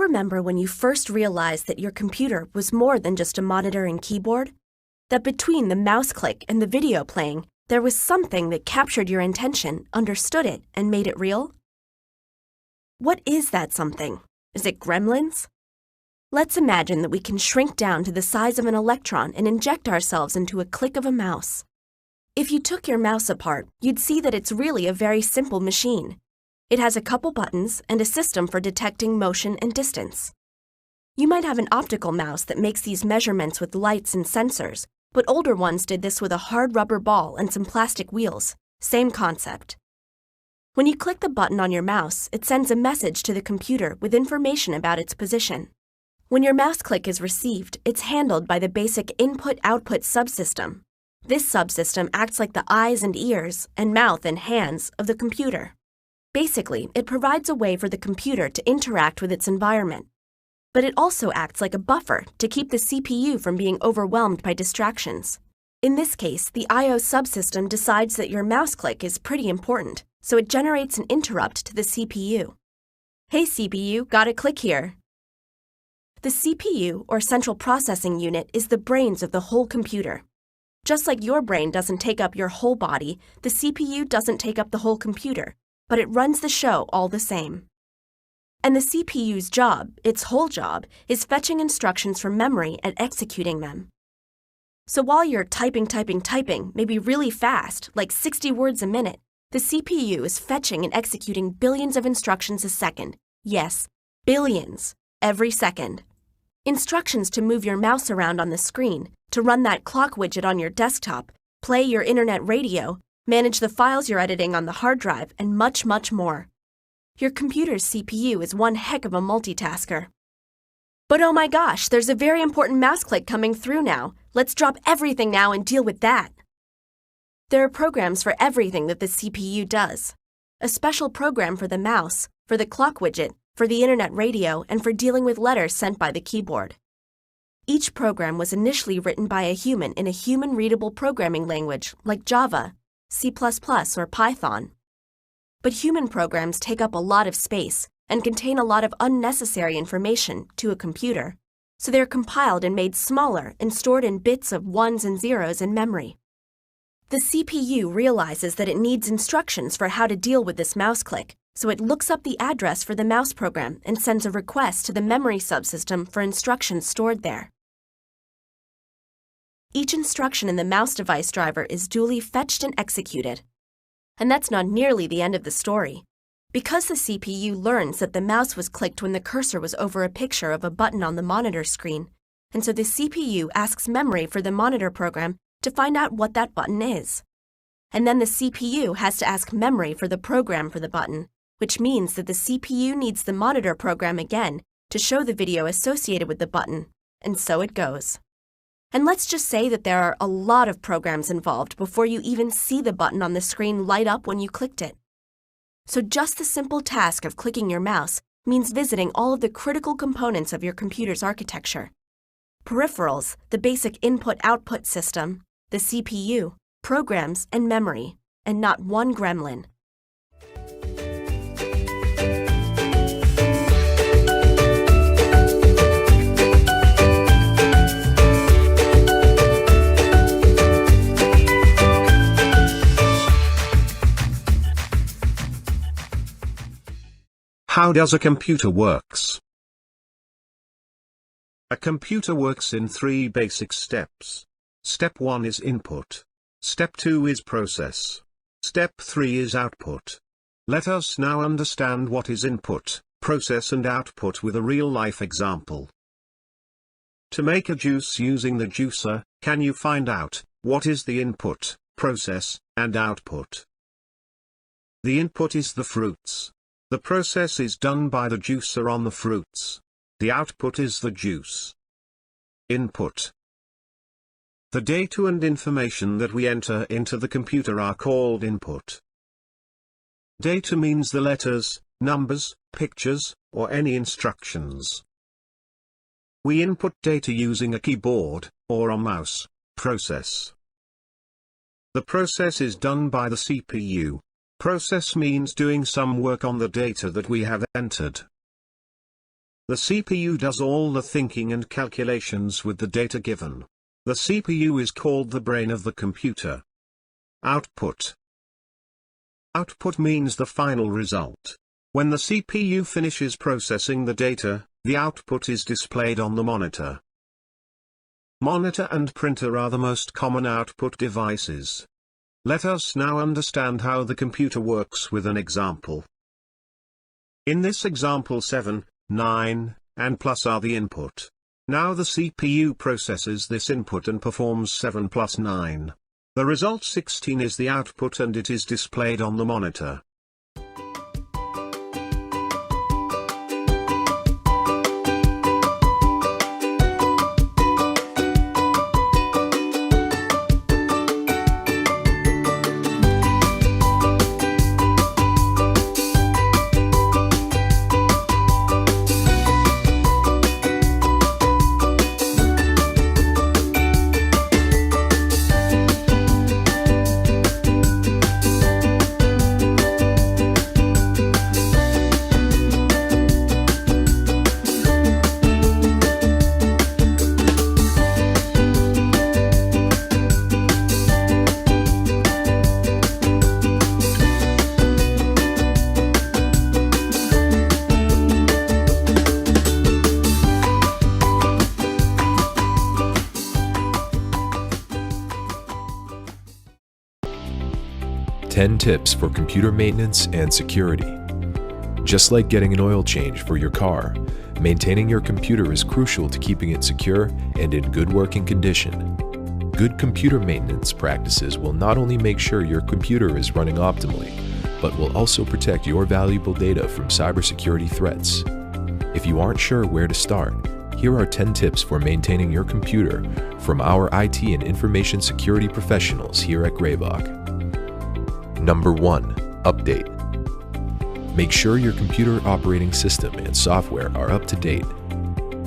remember when you first realized that your computer was more than just a monitor and keyboard? That between the mouse click and the video playing, there was something that captured your attention, understood it, and made it real? What is that something? Is it gremlins? Let's imagine that we can shrink down to the size of an electron and inject ourselves into a click of a mouse. If you took your mouse apart, you'd see that it's really a very simple machine. It has a couple buttons and a system for detecting motion and distance. You might have an optical mouse that makes these measurements with lights and sensors, but older ones did this with a hard rubber ball and some plastic wheels. Same concept. When you click the button on your mouse, it sends a message to the computer with information about its position. When your mouse click is received, it's handled by the basic input-output subsystem. This subsystem acts like the eyes and ears, and mouth and hands of the computer. Basically, it provides a way for the computer to interact with its environment. But it also acts like a buffer to keep the CPU from being overwhelmed by distractions. In this case, the I/O subsystem decides that your mouse click is pretty important, so it generates an interrupt to the CPU. Hey CPU, got a click here. The CPU, or Central Processing Unit, is the brains of the whole computer. Just like your brain doesn't take up your whole body, the CPU doesn't take up the whole computer, but it runs the show all the same. And the CPU's job, its whole job, is fetching instructions from memory and executing them. So while you're typing, maybe really fast, like 60 words a minute, the CPU is fetching and executing billions of instructions a second. Yes, billions, every second. Instructions to move your mouse around on the screen, to run that clock widget on your desktop, play your internet radio, manage the files you're editing on the hard drive, and much, much more. Your computer's CPU is one heck of a multitasker. But oh my gosh, there's a very important mouse click coming through now. Let's drop everything now and deal with that. There are programs for everything that the CPU does. A special program for the mouse, for the clock widget, for the internet radio, and for dealing with letters sent by the keyboard. Each program was initially written by a human in a human-readable programming language like Java, C++, or Python. But human programs take up a lot of space and contain a lot of unnecessary information to a computer, so they're compiled and made smaller and stored in bits of ones and zeros in memory. The CPU realizes that it needs instructions for how to deal with this mouse click, so it looks up the address for the mouse program and sends a request to the memory subsystem for instructions stored there. Each instruction in the mouse device driver is duly fetched and executed. And that's not nearly the end of the story. Because the CPU learns that the mouse was clicked when the cursor was over a picture of a button on the monitor screen, and so the CPU asks memory for the monitor program to find out what that button is. And then the CPU has to ask memory for the program for the button, which means that the CPU needs the monitor program again to show the video associated with the button, and so it goes. And let's just say that there are a lot of programs involved before you even see the button on the screen light up when you clicked it. So just the simple task of clicking your mouse means visiting all of the critical components of your computer's architecture. Peripherals, the basic input-output system, the CPU, programs, and memory, and not one gremlin. How does a computer works? A computer works in 3 basic steps. Step 1 is input. Step 2 is process. Step 3 is output. Let us now understand what is input, process and output with a real-life example. To make a juice using the juicer, can you find out what is the input, process, and output? The input is the fruits. The process is done by the juicer on the fruits. The output is the juice. Input. The data and information that we enter into the computer are called input. Data means the letters, numbers, pictures, or any instructions. We input data using a keyboard, or a mouse, process. The process is done by the CPU. Process means doing some work on the data that we have entered. The CPU does all the thinking and calculations with the data given. The CPU is called the brain of the computer. Output. Output means the final result. When the CPU finishes processing the data, the output is displayed on the monitor. Monitor and printer are the most common output devices. Let us now understand how the computer works with an example. In this example 7, 9, and plus are the input. Now the CPU processes this input and performs 7 plus 9. The result 16 is the output and it is displayed on the monitor. Ten tips for computer maintenance and security. Just like getting an oil change for your car, maintaining your computer is crucial to keeping it secure and in good working condition. Good computer maintenance practices will not only make sure your computer is running optimally, but will also protect your valuable data from cybersecurity threats. If you aren't sure where to start, here are 10 tips for maintaining your computer from our IT and information security professionals here at Greyvoc. Number 1. Update. Make sure your computer operating system and software are up to date.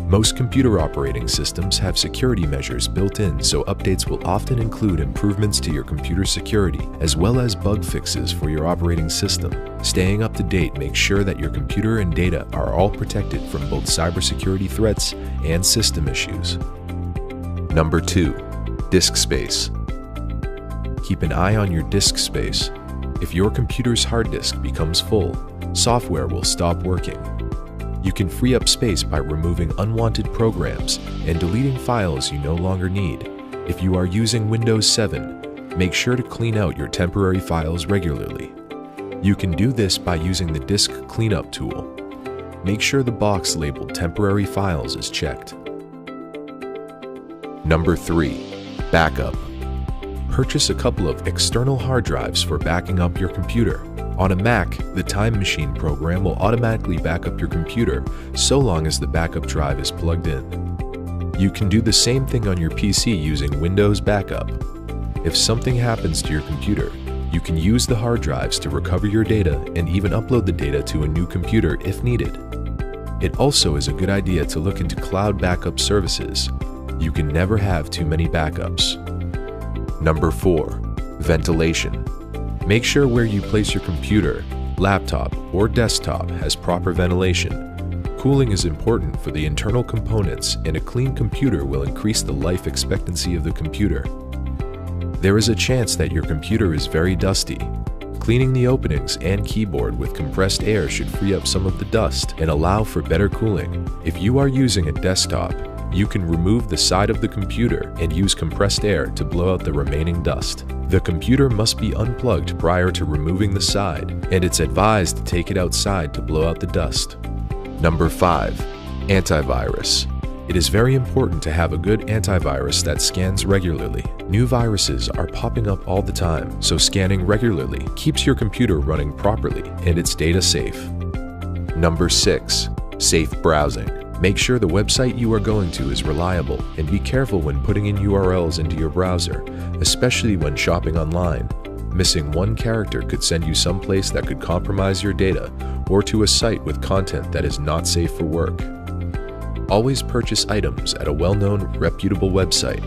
Most computer operating systems have security measures built in, so updates will often include improvements to your computer security, as well as bug fixes for your operating system. Staying up to date makes sure that your computer and data are all protected from both cybersecurity threats and system issues. Number 2. Disk space. Keep an eye on your disk space. If your computer's hard disk becomes full, software will stop working. You can free up space by removing unwanted programs and deleting files you no longer need. If you are using Windows 7, make sure to clean out your temporary files regularly. You can do this by using the Disk Cleanup tool. Make sure the box labeled Temporary Files is checked. Number 3. Backup. Purchase a couple of external hard drives for backing up your computer. On a Mac, the Time Machine program will automatically back up your computer so long as the backup drive is plugged in. You can do the same thing on your PC using Windows Backup. If something happens to your computer, you can use the hard drives to recover your data and even upload the data to a new computer if needed. It also is a good idea to look into cloud backup services. You can never have too many backups. Number 4. Ventilation. Make sure where you place your computer, laptop, or desktop has proper ventilation. Cooling is important for the internal components, and a clean computer will increase the life expectancy of the computer. There is a chance that your computer is very dusty. Cleaning the openings and keyboard with compressed air should free up some of the dust and allow for better cooling. If you are using a desktop, you can remove the side of the computer and use compressed air to blow out the remaining dust. The computer must be unplugged prior to removing the side, and it's advised to take it outside to blow out the dust. Number 5. Antivirus. It is very important to have a good antivirus that scans regularly. New viruses are popping up all the time, so scanning regularly keeps your computer running properly and its data safe. Number 6. Safe browsing. Make sure the website you are going to is reliable, and be careful when putting in URLs into your browser, especially when shopping online. Missing one character could send you someplace that could compromise your data, or to a site with content that is not safe for work. Always purchase items at a well-known, reputable website.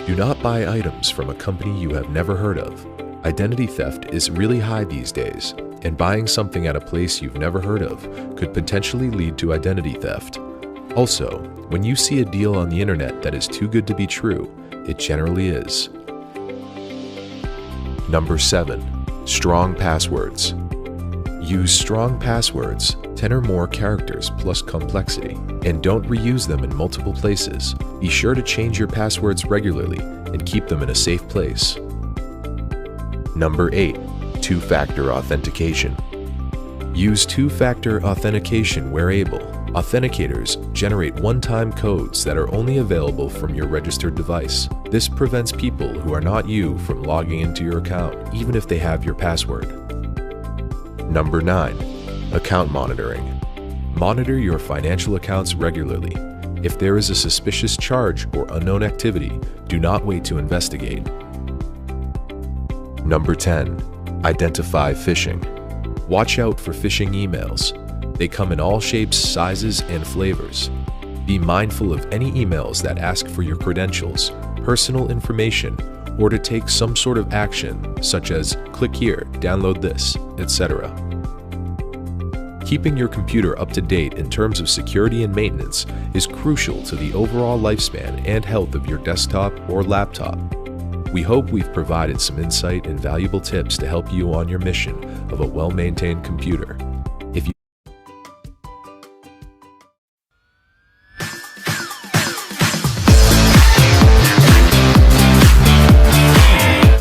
Do not buy items from a company you have never heard of. Identity theft is really high these days, and buying something at a place you've never heard of could potentially lead to identity theft. Also, when you see a deal on the internet that is too good to be true, it generally is. Number 7. Strong passwords. Use strong passwords, 10 or more characters plus complexity, and don't reuse them in multiple places. Be sure to change your passwords regularly and keep them in a safe place. Number 8. Two-factor authentication. Use two-factor authentication where able. Authenticators generate one-time codes that are only available from your registered device. This prevents people who are not you from logging into your account, even if they have your password. Number 9. Account monitoring. Monitor your financial accounts regularly. If there is a suspicious charge or unknown activity, do not wait to investigate. Number 10. Identify phishing. Watch out for phishing emails. They come in all shapes, sizes, and flavors. Be mindful of any emails that ask for your credentials, personal information, or to take some sort of action, such as click here, download this, etc. Keeping your computer up to date in terms of security and maintenance is crucial to the overall lifespan and health of your desktop or laptop. We hope we've provided some insight and valuable tips to help you on your mission of a well-maintained computer.